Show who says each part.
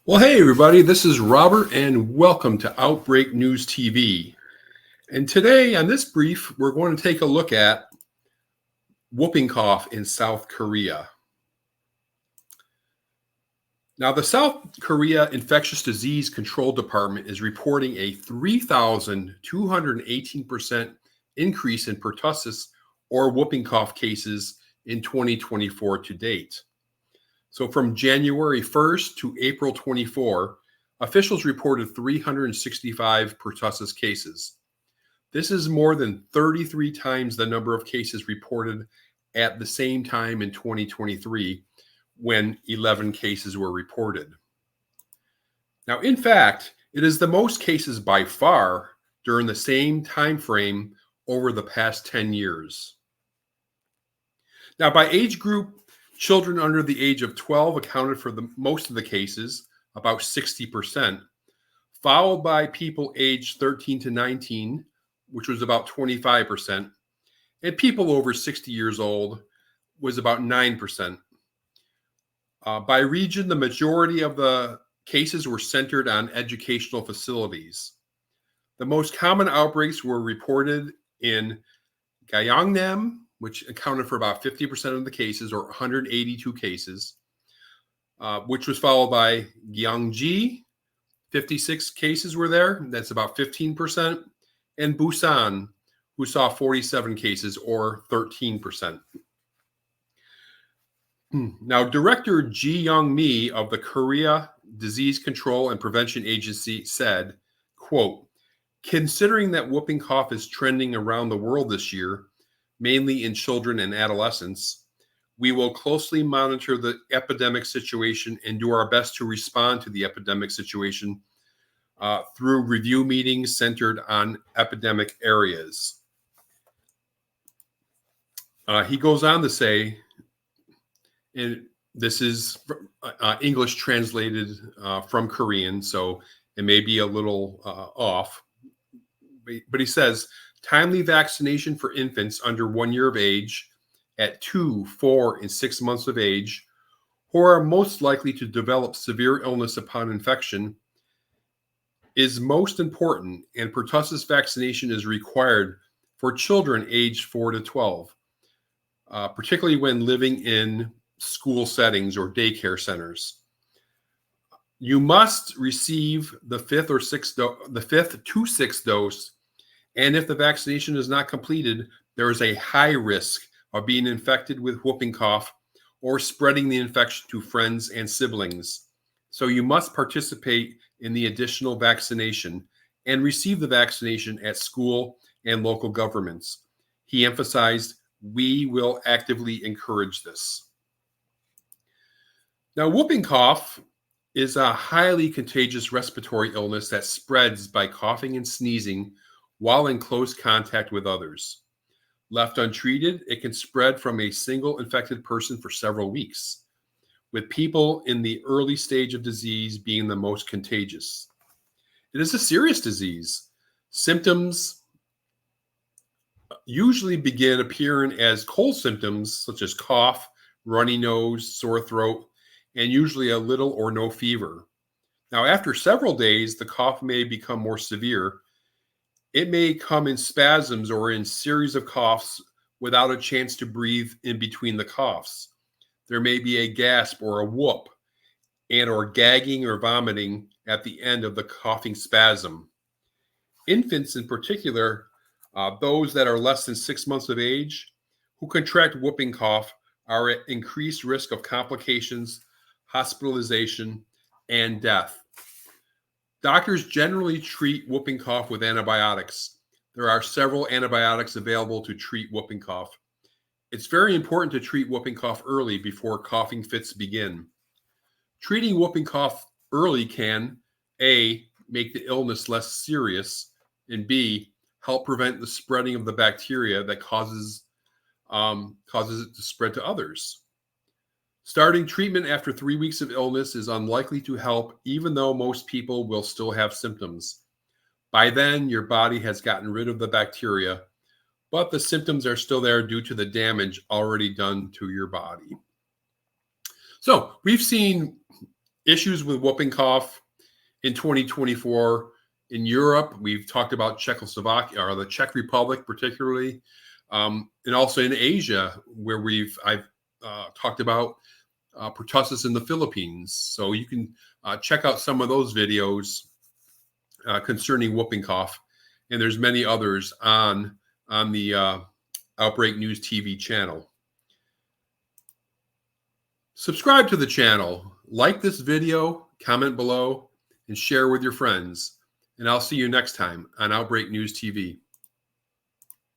Speaker 1: Well, hey, everybody, this is Robert, and welcome to Outbreak News TV. And today, on this brief, we're going to take a look at whooping cough in South Korea. Now, the South Korea Infectious Disease Control Department is reporting a 3,218% increase in pertussis or whooping cough cases in 2024 to date. So from January 1st to April 24, officials reported 365 pertussis cases. This is more than 33 times the number of cases reported at the same time in 2023, when 11 cases were reported. Now, in fact, it is the most cases by far during the same time frame over the past 10 years. Now, by age group, children under the age of 12 accounted for most of the cases, about 60%, followed by people aged 13 to 19, which was about 25%, and people over 60 years old was about 9%. By region, the majority of the cases were centered on educational facilities. The most common outbreaks were reported in gyeongnam, which accounted for about 50% of the cases, or 182 cases, which was followed by gyeonggi. 56 cases were there. That's about 15%. And Busan, who saw 47 cases, or 13%. Now, Director Ji Young-mi of the Korea Disease Control and Prevention Agency said, quote, "Considering that whooping cough is trending around the world this year, mainly in children and adolescents, we will closely monitor the epidemic situation and do our best to respond to the epidemic situation through review meetings centered on epidemic areas." He goes on to say, and this is English translated from Korean, so it may be a little off, but he says, "Timely vaccination for infants under 1 year of age at 2, 4, and 6 months of age, who are most likely to develop severe illness upon infection, is most important, and pertussis vaccination is required for children aged 4 to 12, particularly when living in school settings or daycare centers. You must receive the fifth to sixth dose, and if the vaccination is not completed, there is a high risk of being infected with whooping cough or spreading the infection to friends and siblings. So you must participate in the additional vaccination and receive the vaccination at school and local governments." He emphasized, "We will actively encourage this." Now, whooping cough is a highly contagious respiratory illness that spreads by coughing and sneezing while in close contact with others. Left untreated, it can spread from a single infected person for several weeks, with people in the early stage of disease being the most contagious. It is a serious disease. Symptoms usually begin appearing as cold symptoms, such as cough, runny nose, sore throat, and usually a little or no fever. Now, after several days, the cough may become more severe. It may come in spasms or in series of coughs without a chance to breathe in between the coughs. There may be a gasp or a whoop, and or gagging or vomiting at the end of the coughing spasm. Infants in particular, those that are less than 6 months of age, who contract whooping cough are at increased risk of complications, hospitalization, and death. Doctors generally treat whooping cough with antibiotics. There are several antibiotics available to treat whooping cough. It's very important to treat whooping cough early before coughing fits begin. Treating whooping cough early can, A, make the illness less serious, and B, help prevent the spreading of the bacteria that causes it to spread to others. Starting treatment after 3 weeks of illness is unlikely to help, even though most people will still have symptoms. By then, your body has gotten rid of the bacteria, but the symptoms are still there due to the damage already done to your body. So we've seen issues with whooping cough in 2024 in Europe. We've talked about Czechoslovakia or the Czech Republic, particularly, and also in Asia, where I've talked about pertussis in the Philippines. So you can check out some of those videos concerning whooping cough, and there's many others on the Outbreak News TV channel. Subscribe to the channel, like this video, comment below, and share with your friends. And I'll see you next time on Outbreak News TV.